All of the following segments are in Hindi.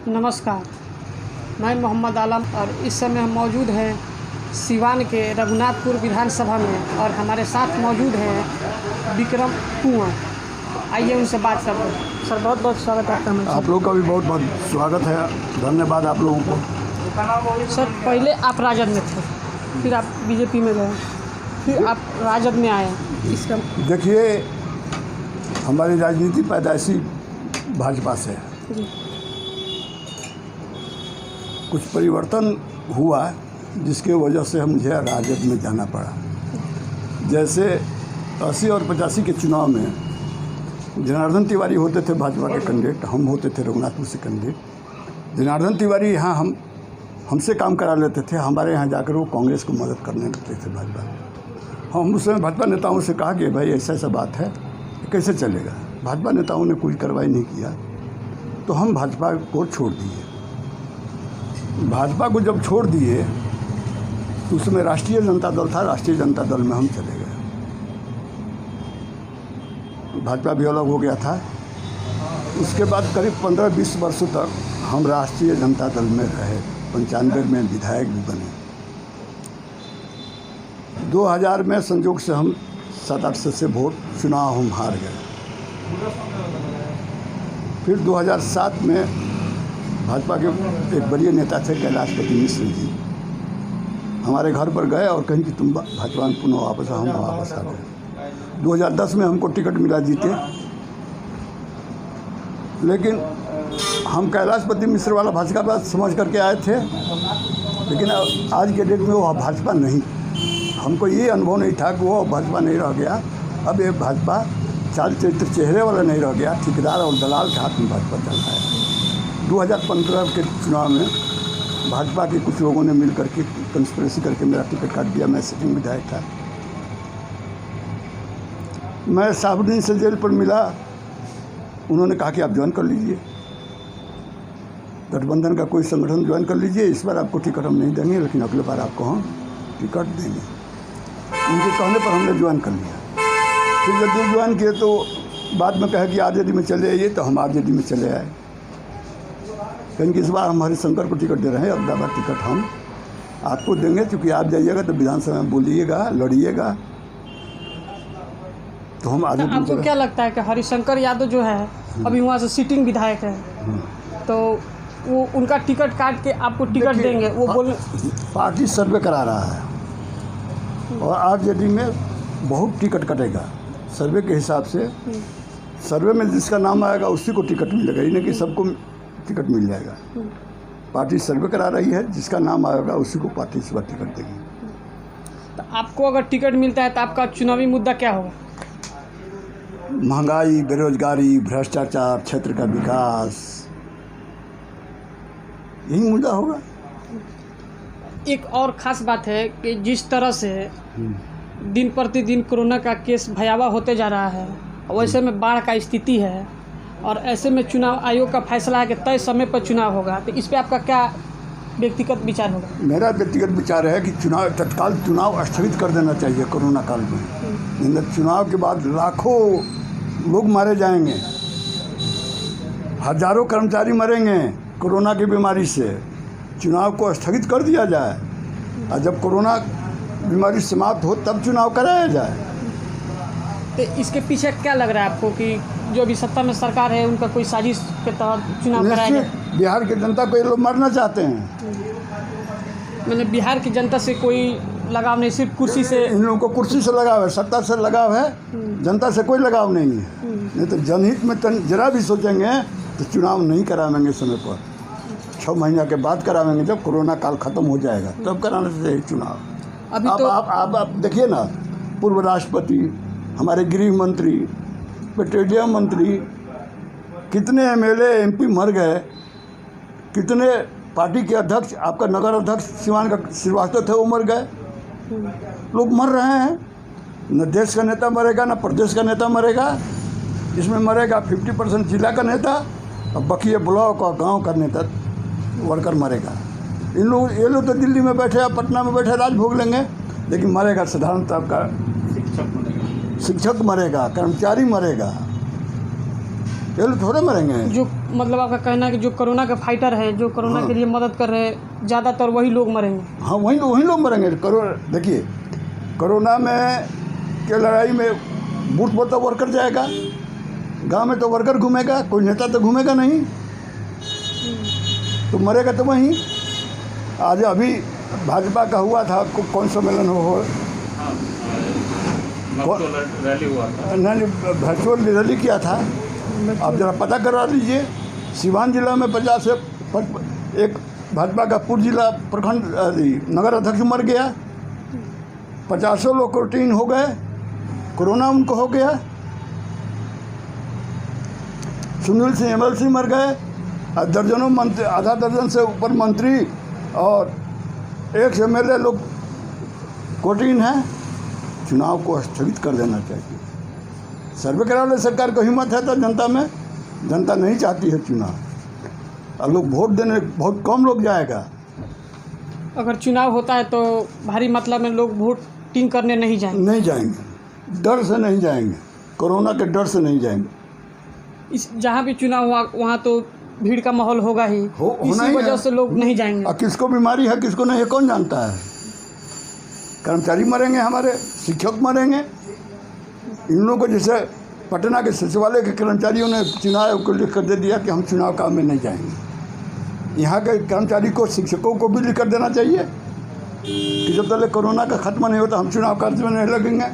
नमस्कार, मैं मोहम्मद आलम और इस समय हम मौजूद हैं सिवान के रघुनाथपुर विधानसभा में और हमारे साथ मौजूद हैं विक्रम कुंवर। आइए उनसे बात करते हैं। सर, बहुत बहुत स्वागत है आपका। आप लोगों का भी बहुत बहुत स्वागत है, धन्यवाद आप लोगों को। सर, पहले आप राजद में थे, फिर आप बीजेपी में गए, फिर आप राजद में आए। इसका देखिए, हमारी राजनीति पैदाइशी भाजपा से है। जी। कुछ परिवर्तन हुआ जिसके वजह से मुझे राजद में जाना पड़ा। जैसे 80 और 85 के चुनाव में जनार्दन तिवारी होते थे भाजपा के कैंडिडेट, हम होते थे रघुनाथपुर से कैंडिडेट। जनार्दन तिवारी यहाँ हमसे काम करा लेते थे, हमारे यहाँ जाकर वो कांग्रेस को मदद करने लगते थे भाजपा। हम उस समय भाजपा नेताओं से कहा कि भाई ऐसा ऐसा बात है, कैसे चलेगा। भाजपा नेताओं ने कोई कार्रवाई नहीं किया, तो हम भाजपा को छोड़ दिए। भाजपा को जब छोड़ दिए तो उसमें राष्ट्रीय जनता दल था, राष्ट्रीय जनता दल में हम चले गए। भाजपा भी अलग हो गया था। उसके बाद करीब 15-20 वर्षों तक हम राष्ट्रीय जनता दल में रहे। 95 में विधायक भी बने। 2000 में संयोग से हम 7-8 से वोट चुनाव हम हार गए। फिर 2007 में भाजपा के एक बड़े नेता थे कैलाशपति मिश्र जी, हमारे घर पर गए और कहीं कि तुम भाजपा में पुनः वापस आओ। हम वापस आ गए। 2010 में हमको टिकट मिला, जीते। लेकिन हम कैलाशपति मिश्र वाला भाजपा समझ करके आए थे, लेकिन आज के डेट में वो भाजपा नहीं। हमको ये अनुभव नहीं था कि वो भाजपा नहीं रह गया। अब ये भाजपा चाल चरित्र चेहरे वाला नहीं रह गया, ठेकेदार और दलाल के हाथ में भाजपा चल रहा है। 2015 के चुनाव में भाजपा के कुछ लोगों ने मिल करके कंस्पिरेसी करके मेरा टिकट काट दिया। मैं सिटिंग विधायक था। मैं साबुद्दीन से जेल पर मिला, उन्होंने कहा कि आप ज्वाइन कर लीजिए, गठबंधन का कोई संगठन ज्वाइन कर लीजिए, इस बार आपको टिकट हम नहीं देंगे, लेकिन अगले बार आपको हम टिकट देंगे। उनके कहने पर हमने ज्वाइन कर लिया। फिर जब ज्वाइन किए तो बाद में कहे कि आरजेडी में चले आइए, तो हम आरजेडी में चले आए। लेकिन इस बार हम हरिशंकर को टिकट दे रहे हैं। अगला बार टिकट हम आपको देंगे, क्योंकि आप जाइएगा तो विधानसभा में बोलिएगा, लड़िएगा, तो हम आगे। आपको क्या लगता है कि हरिशंकर यादव जो है अभी वहाँ से सिटिंग विधायक है, तो वो उनका टिकट काट के आपको टिकट देंगे? वो बोल पार्टी सर्वे करा रहा है और आरजेडी में बहुत टिकट कटेगा सर्वे के हिसाब से। सर्वे में जिसका नाम आएगा उसी को टिकट मिलेगा, ये नहीं कि सबको टिकट मिल जाएगा। पार्टी सर्वे करा रही है, जिसका नाम आएगा उसी को पार्टी इस बार टिकट देगी। तो आपको अगर टिकट मिलता है तो आपका चुनावी मुद्दा क्या होगा? महंगाई, बेरोजगारी, भ्रष्टाचार, क्षेत्र का विकास, यही मुद्दा होगा। एक और ख़ास बात है कि जिस तरह से दिन प्रतिदिन कोरोना का केस भयावह होते जा रहा है, वैसे में बाढ़ का स्थिति है, और ऐसे में चुनाव आयोग का फैसला है कि तय समय पर चुनाव होगा, तो इस पे आपका क्या व्यक्तिगत विचार होगा? मेरा व्यक्तिगत विचार है कि तत्काल चुनाव स्थगित कर देना चाहिए कोरोना काल में। नहीं, चुनाव के बाद लाखों लोग मारे जाएंगे, हजारों कर्मचारी मरेंगे कोरोना की बीमारी से। चुनाव को स्थगित कर दिया जाए और जब कोरोना बीमारी समाप्त हो तब चुनाव कराया जाए। तो इसके पीछे क्या लग रहा है आपको कि जो अभी सत्ता में सरकार है उनका कोई साजिश के तहत चुनाव कराया जाए? बिहार की जनता को ये लोग मारना चाहते हैं। मैंने बिहार की जनता से कोई लगाव नहीं, सिर्फ कुर्सी से। इन लोगों को कुर्सी से लगाव है, सत्ता से लगाव है, जनता से कोई लगाव नहीं है। नहीं तो जनहित में जरा भी सोचेंगे तो चुनाव नहीं करावेंगे समय पर। 6 महीना के बाद करावेंगे, जब कोरोना काल खत्म हो जाएगा तब कराना चाहिए चुनाव। अभी आप, तो आप देखिए ना, पूर्व राष्ट्रपति, हमारे गृह मंत्री, पेट्रोलियम मंत्री, कितने एमएलए एमपी मर गए, कितने पार्टी के अध्यक्ष, आपका नगर अध्यक्ष सिवान का श्रीवास्तव थे, वो मर गए। लोग मर रहे हैं। न देश का नेता मरेगा, न प्रदेश का नेता मरेगा। इसमें मरेगा 50% जिला का नेता और बाकी ब्लॉक और गांव का नेता वर्कर मरेगा। ये लोग तो दिल्ली में बैठे, पटना में बैठे राज भोग लेंगे, लेकिन मरेगा साधारणतः आपका शिक्षक मरेगा, कर्मचारी मरेगा, ये लोग थोड़े मरेंगे। जो मतलब आपका कहना है कि जो कोरोना के फाइटर हैं, जो कोरोना हाँ। के लिए मदद कर रहे हैं, ज़्यादातर वही लोग मरेंगे। हाँ, वही लोग मरेंगे। देखिए, कोरोना में के लड़ाई में बूथ पर तो वर्कर जाएगा, गांव में तो वर्कर घूमेगा, कोई नेता तो घूमेगा नहीं, तो मरेगा तो वहीं। आज अभी भाजपा का हुआ था, कौन सम्मेलन हो रैली हुआ था, नहीं, वर्चुअल रैली किया था। आप जरा पता करा लीजिए। सिवान जिला में 50 से एक भाजपा का पूर्व जिला प्रखंड नगर अध्यक्ष मर गया, 50 लोग क्वारंटीन हो गए, कोरोना उनको हो गया। सुनील सिंह MLC मर गए, दर्जनों मंत्री, आधा दर्जन से ऊपर मंत्री और 1 MLA लोग क्वारंटीन है। चुनाव को स्थगित कर देना चाहिए। सर्वे करा ले सरकार को, हिम्मत है तो जनता में, जनता नहीं चाहती है चुनाव, और लोग वोट देने बहुत कम लोग जाएगा। अगर चुनाव होता है तो भारी मात्रा में लोग वोटिंग करने नहीं जाएंगे। डर से नहीं जाएंगे, कोरोना के डर से नहीं जाएंगे। इस जहाँ भी चुनाव हुआ वहाँ तो भीड़ का माहौल होगा ही, होना इसी ही वजह है। से लोग नहीं जाएंगे। और किसको बीमारी है किसको नहीं है कौन जानता है। कर्मचारी मरेंगे, हमारे शिक्षक मरेंगे। इन लोगों को जैसे पटना के सचिवालय के कर्मचारियों ने चुनाव को लिख कर दे दिया कि हम चुनाव काम में नहीं जाएंगे। यहाँ के कर्मचारी को, शिक्षकों को भी लिख कर देना चाहिए कि जब तक कोरोना का खत्म नहीं होता हम चुनाव कार्य में नहीं लगेंगे।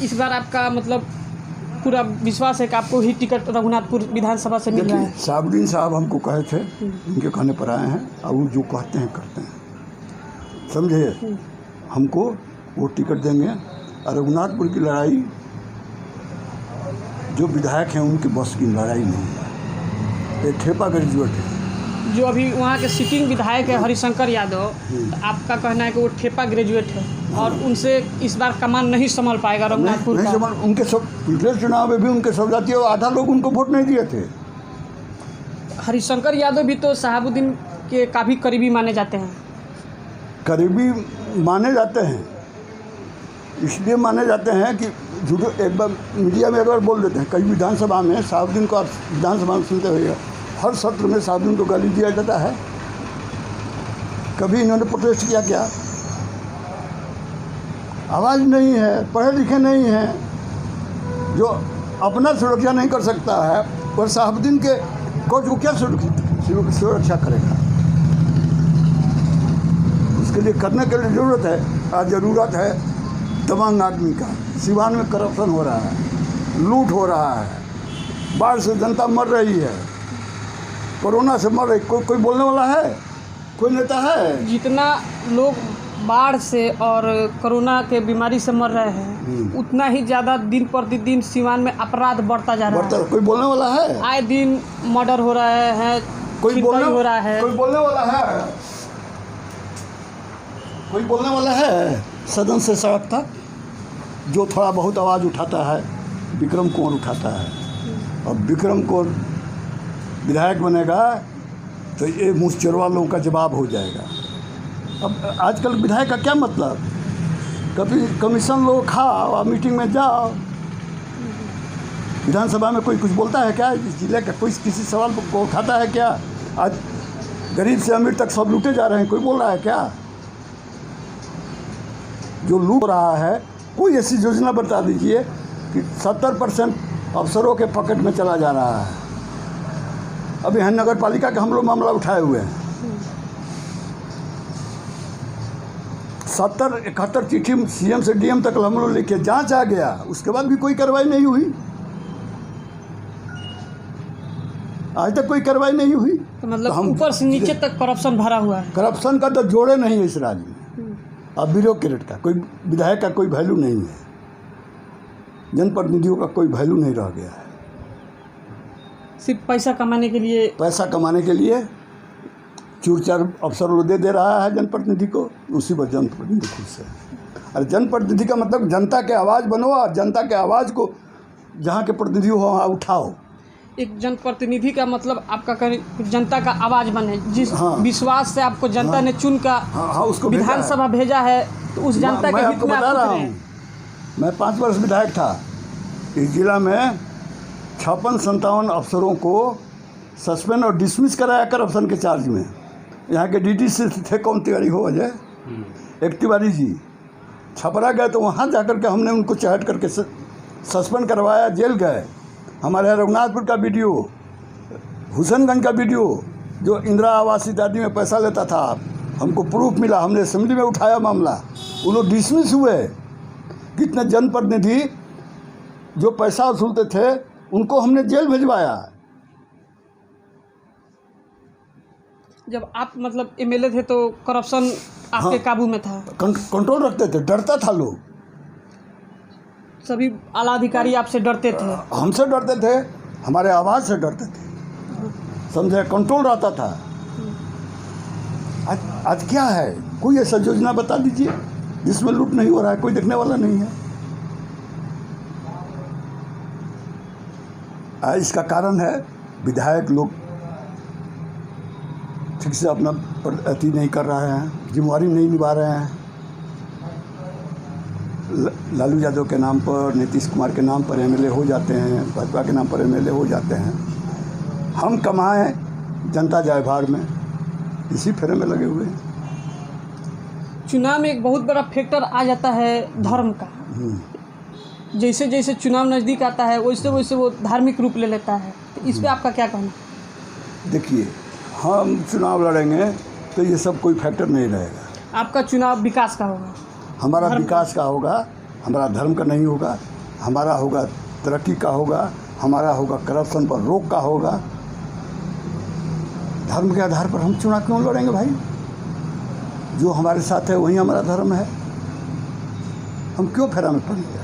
इस बार आपका मतलब पूरा विश्वास है कि आपको ही टिकट रघुनाथपुर विधानसभा से मिल रहा देखिए, है? साबुद्दीन साहब हमको कहे थे, उनके कहने पर आए हैं, और वो जो कहते हैं करते हैं, समझे। हमको वो टिकट देंगे। और रघुनाथपुर की लड़ाई जो विधायक हैं उनके बस की लड़ाई नहीं है। एक ठेपा ग्रेजुएट है जो अभी वहाँ के सिटिंग विधायक है हरिशंकर यादव, तो आपका कहना है कि वो ठेपा ग्रेजुएट है और उनसे इस बार कमान नहीं संभाल पाएगा रघुनाथपुर नहीं का। समझ। उनके सब पिछले चुनाव में भी उनके सब जाती आधा लोग उनको वोट नहीं दिए थे। हरिशंकर यादव भी तो शहाबुद्दीन के काफ़ी करीबी माने जाते हैं। करीबी माने जाते हैं, इसलिए माने जाते हैं कि झूठो एक बार मीडिया में एक बार बोल देते हैं। कई विधानसभा में शहाबुद्दीन को, आप विधानसभा में सुनते हुए, हर सत्र में शहाबुद्दीन को गाली दिया जाता है। कभी इन्होंने प्रोटेस्ट किया क्या? आवाज़ नहीं है, पढ़े लिखे नहीं हैं, जो अपना सुरक्षा नहीं कर सकता है, और शहाबुद्दीन के कोच को क्या सुरक्षा करेगा? उसके लिए करने के लिए ज़रूरत है। आज ज़रूरत है दबंग आदमी का। सिवान में करप्शन हो रहा है, लूट हो रहा है, बाढ़ से जनता मर रही है, कोरोना से मर रही। कोई बोलने वाला है? कोई नेता है? जितना लोग बाढ़ से और कोरोना के बीमारी से मर रहे हैं, उतना ही ज़्यादा दिन प्रतिदिन सिवान में अपराध बढ़ता जा रहा है। कोई बोलने वाला है? आए दिन मर्डर हो रहे हैं, कोई बोलने हो रहा है। कोई बोलने वाला है? कोई बोलने वाला है? सदन से सड़क तक जो थोड़ा बहुत आवाज़ उठाता है विक्रम कुंवर उठाता है। अब विक्रम कुंवर विधायक बनेगा तो ये मुझचरवा लोगों का जवाब हो जाएगा। अब आजकल विधायक का क्या मतलब? कभी कमीशन लो, खाओ और मीटिंग में जाओ। विधानसभा में कोई कुछ बोलता है क्या? इस जिले का कोई किसी सवाल को उठाता है क्या? आज गरीब से अमीर तक सब लूटे जा रहे हैं, कोई बोल रहा है क्या? जो लूट रहा है कोई ऐसी योजना बता दीजिए कि 70% अफसरों के पॉकेट में चला जा रहा है। अभी यहाँ नगर पालिका का हम लोग मामला उठाए हुए हैं। 70-71 चिट्ठी CM से DM तक हम लोग लिखे, जांच आ गया, उसके बाद भी कोई कार्रवाई नहीं हुई। आज तक कोई कार्रवाई नहीं हुई। तो मतलब ऊपर से नीचे तक करप्शन भरा हुआ है। करप्शन का तो जोड़े नहीं है इस राज्य में। अब ब्यूरोक्रेट का, कोई विधायक का कोई वैल्यू नहीं है, जनप्रतिनिधियों का कोई वैल्यू नहीं रह गया है। सिर्फ पैसा कमाने के लिए, पैसा कमाने के लिए चूर-चार अफसर दे रहा है जनप्रतिनिधि को, उसी पर जनप्रतिनिधि खुश है। अरे जनप्रतिनिधि का मतलब जनता के आवाज़ बनो और जनता के आवाज़ को जहाँ के प्रतिनिधि हो वहाँ उठाओ। एक जनप्रतिनिधि का मतलब आपका जनता का आवाज़ बने, जिस विश्वास से आपको जनता ने चुन कर उसको विधानसभा भेजा है, तो उस जनता के हित में आप बता रहा हूँ। मैं 5 वर्ष विधायक था। इस जिला में 56-57 अफसरों को सस्पेंड और डिसमिस कराया करप्शन के चार्ज में। यहाँ के डीडीसी थे कौन तिवारी हो अजय, एक तिवारी जी छपरा गए तो वहाँ जाकर के हमने उनको चहट करके सस्पेंड करवाया, जेल गए। हमारे यहाँ रघुनाथपुर का वीडियो, हुसैनगंज का वीडियो, जो इंदिरा आवास इत्यादि में पैसा लेता था, हमको प्रूफ मिला, हमने असेंबली में उठाया मामला, वो लोग डिसमिस हुए। कितने जनप्रतिनिधि जो पैसा वसूलते थे उनको हमने जेल भिजवाया। जब आप मतलब एमएलए थे तो करप्शन आपके काबू में था? कंट्रोल रखते थे, डरता था लोग, सभी आला अधिकारी आपसे डरते थे? हमसे डरते थे, हमारे आवाज़ से डरते थे, समझे, कंट्रोल रहता था। आज क्या है, कोई ऐसा योजना बता दीजिए जिसमें लूट नहीं हो रहा है, कोई देखने वाला नहीं है। इसका कारण है विधायक लोग ठीक से अपना अति नहीं कर रहे हैं, जिम्मेवारी नहीं निभा रहे हैं। लालू यादव के नाम पर, नीतीश कुमार के नाम पर एमएलए हो जाते हैं, भाजपा के नाम पर एमएलए हो जाते हैं। हम कमाएं, जनता जाए भाड़ में, इसी फेरे में लगे हुए हैं। चुनाव में एक बहुत बड़ा फैक्टर आ जाता है धर्म का। जैसे जैसे चुनाव नज़दीक आता है वैसे वैसे वो धार्मिक रूप ले लेता है, तो इस पे आपका क्या कहना? देखिए, हम चुनाव लड़ेंगे तो ये सब कोई फैक्टर नहीं रहेगा। आपका चुनाव विकास का होगा? हमारा विकास का होगा, हमारा धर्म का नहीं होगा, हमारा होगा तरक्की का होगा, हमारा होगा करप्शन पर रोक का होगा। धर्म के आधार पर हम चुनाव क्यों लड़ेंगे भाई? जो हमारे साथ है वही हमारा धर्म है, हम क्यों फेरा में पड़ेंगे?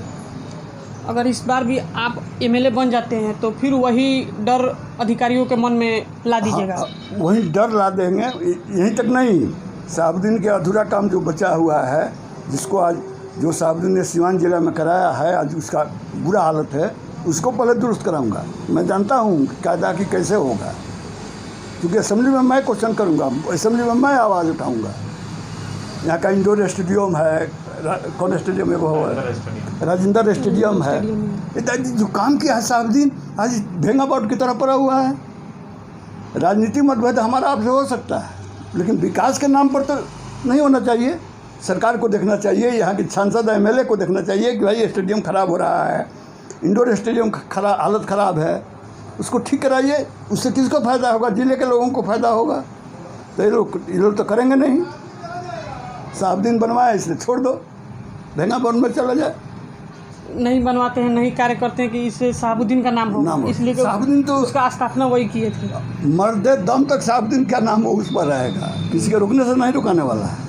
अगर इस बार भी आप एमएलए बन जाते हैं तो फिर वही डर अधिकारियों के मन में ला दीजिएगा? हाँ, वही डर ला देंगे। यहीं तक नहीं, साहबुद्दीन के अधूरा काम जो बचा हुआ है, जिसको आज जो साहबुद्दीन ने सीवान जिला में कराया है, आज उसका बुरा हालत है, उसको पहले दुरुस्त कराऊंगा। मैं जानता हूँ कायदा की कैसे होगा, क्योंकि असेंबली में मैं क्वेश्चन करूँगा, असेंबली में मैं आवाज़ उठाऊँगा। यहाँ का इंडोर स्टेडियम है, कौन स्टेडियम है वो है, राजेंद्र स्टेडियम है, इत्यादि जो काम किया है साहबुद्दीन, आज भेंगा बोर्ड की तरह पड़ा हुआ है। राजनीतिक मतभेद हमारा आपसे हो सकता है, लेकिन विकास के नाम पर तो नहीं होना चाहिए। सरकार को देखना चाहिए, यहाँ की सांसद एमएलए को देखना चाहिए कि भाई स्टेडियम खराब हो रहा है, इंडोर स्टेडियम हालत ख़राब है, उसको ठीक कराइए। उससे किसको फ़ायदा होगा? जिले के लोगों को फ़ायदा होगा। तो ये लोग तो करेंगे नहीं। साहबुद्दीन बनवाया, इसलिए छोड़ दो, भेंगा बोर्ड में चला जाए। नहीं बनवाते हैं, नहीं कार्य करते हैं कि इससे साहबुद्दीन का नाम हो, इसलिए साहबुद्दीन तो उसका स्थापना वही किए थे। मर्दे दम तक साहबुद्दीन क्या नाम हो उस पर रहेगा, किसी के रुकने से नहीं रुकाने वाला है।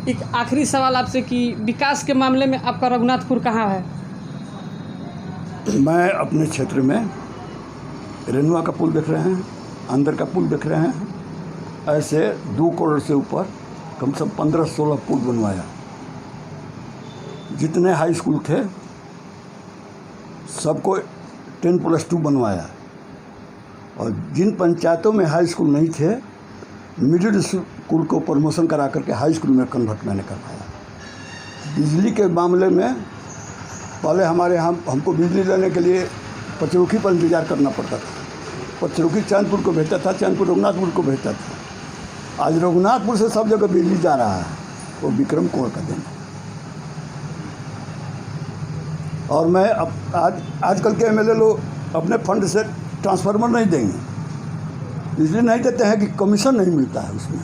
एक आखिरी सवाल आपसे कि विकास के मामले में आपका रघुनाथपुर कहाँ है? मैं अपने क्षेत्र में रेनुआ का पुल देख रहे हैं, अंदर का पुल देख रहे हैं, ऐसे 2 करोड़ से ऊपर कम से कम 15-16 पुल बनवाया। जितने हाई स्कूल थे सबको 10+2 बनवाया, और जिन पंचायतों में हाई स्कूल नहीं थे, मिडिल स्कूल को प्रमोशन करा करके हाई स्कूल में कन्वर्ट मैंने करवाया। बिजली के मामले में पहले हमारे यहाँ हमको बिजली लेने के लिए पचरुखी पर इंतज़ार करना पड़ता था। पचरुखी चांदपुर को भेजता था, चांदपुर रघुनाथपुर को भेजता था। आज रघुनाथपुर से सब जगह बिजली जा रहा है, वो विक्रम कुंवर का देन। और मैं आजकल के एमएलए लोग अपने फंड से ट्रांसफार्मर नहीं देंगे, इसलिए नहीं देते हैं कि कमीशन नहीं मिलता है उसमें।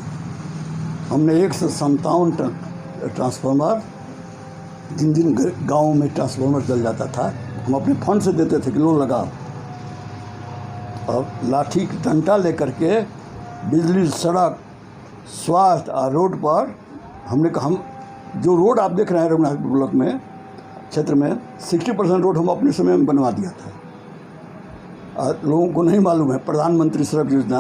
हमने 157 ट्रांसफार्मर, जिन गाँवों में ट्रांसफार्मर जल जाता था, हम अपने फंड से देते थे कि लोन लगाओ, और लाठी डंडा लेकर के बिजली, सड़क, स्वास्थ्य और रोड पर हमने कहा, हम जो रोड आप देख रहे हैं रघुनाथपुर ब्लॉक में क्षेत्र में 60% रोड हम अपने समय में बनवा दिया था। और लोगों को नहीं मालूम है, प्रधानमंत्री सड़क योजना,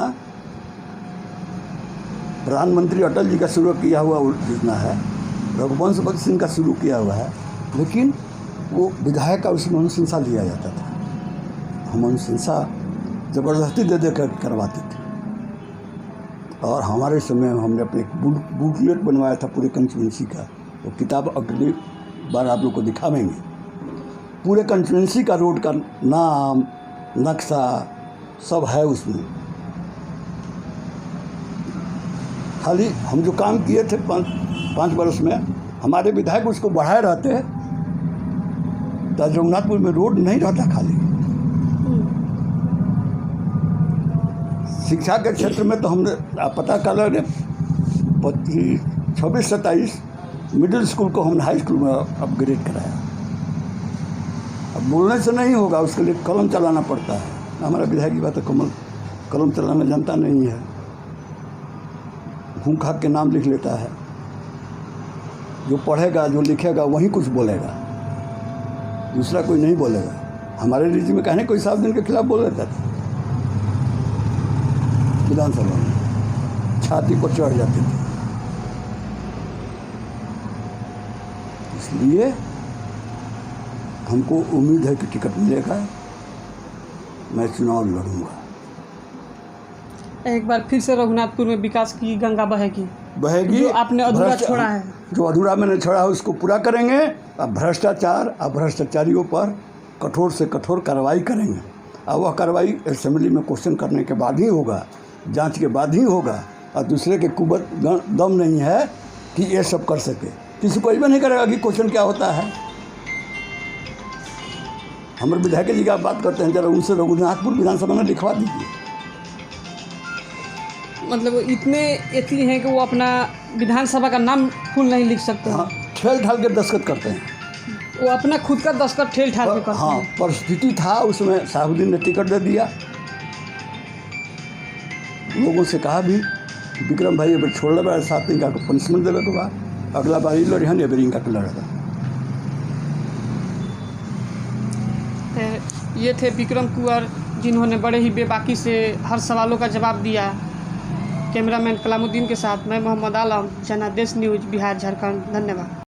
प्रधानमंत्री अटल जी का शुरू किया हुआ योजना है, रघुवंश भगत सिंह का शुरू किया हुआ है, लेकिन वो विधायक का उसमें अनुशंसा लिया जाता था। हम अनुशंसा ज़बरदस्ती दे दे कर करवाते थे। और हमारे समय में हमने अपने एक बुकलेट बनवाया था पूरे कंस्टिट्यूंसी का, वो किताब अगली बार आप लोग को दिखावेंगे। पूरे कंस्टिट्यूंसी का रोड का नाम, नक्शा सब है उसमें। खाली हम जो काम किए थे 5 वर्ष में, हमारे विधायक उसको बढ़ाए रहते तो रघुनाथपुर में रोड नहीं रहता खाली। शिक्षा के क्षेत्र में तो हमने आप पता कर रहे 26-27 मिडिल स्कूल को हमने हाई स्कूल में अपग्रेड कराया। अब बोलने से नहीं होगा, उसके लिए कलम चलाना पड़ता है। हमारा विधायक की बात है, कलम चलाना जानता नहीं है, घूम खा के नाम लिख लेता है। जो पढ़ेगा जो लिखेगा वही कुछ बोलेगा, दूसरा कोई नहीं बोलेगा। हमारे रीति में कहने कोई 7 दिन के खिलाफ बोल लेता था, विधानसभा में छाती पर चढ़ जाते थे। इसलिए हमको उम्मीद है कि टिकट मिलेगा, मैं चुनाव लड़ूंगा। एक बार फिर से रघुनाथपुर में विकास की गंगा बहेगी, जो आपने अधूरा छोड़ा है। जो अधूरा मैंने छोड़ा है उसको पूरा करेंगे। अब भ्रष्टाचार, अब भ्रष्टाचारियों पर कठोर से कठोर कार्रवाई करेंगे। अब वह कार्रवाई असेंबली में क्वेश्चन करने के बाद ही होगा, जांच के बाद ही होगा। और दूसरे के कुबत दम नहीं है कि ये सब कर सके। किसी को ये नहीं करेगा कि क्वेश्चन क्या होता है। हमारे विधायक जी का बात करते हैं, जरा उनसे रघुनाथपुर विधानसभा में लिखवा दीजिए। मतलब इतने एथली हैं कि वो अपना विधानसभा का नाम फुल नहीं लिख सकते। हाँ, ठेल ठाल के दस्तखत करते हैं। वो अपना खुद का दस्तखत ठेल ठाल के करते हाँ, हैं। परिस्थिति था उसमें, साहुद्दीन ने टिकट दे दिया। लोगों से कहा भी विक्रम भाई अब छोड़ ले, 7 दिन का पनिशमेंट देवे के बाद अगला बार लड़ी हन एवरिंग का लड़ेगा। ये थे विक्रम कुंवर, जिन्होंने बड़े ही बेबाकी से हर सवालों का जवाब दिया। कैमरामैन कलामुद्दीन के साथ मैं मोहम्मद आलम, जनादेश न्यूज़, बिहार झारखंड। धन्यवाद।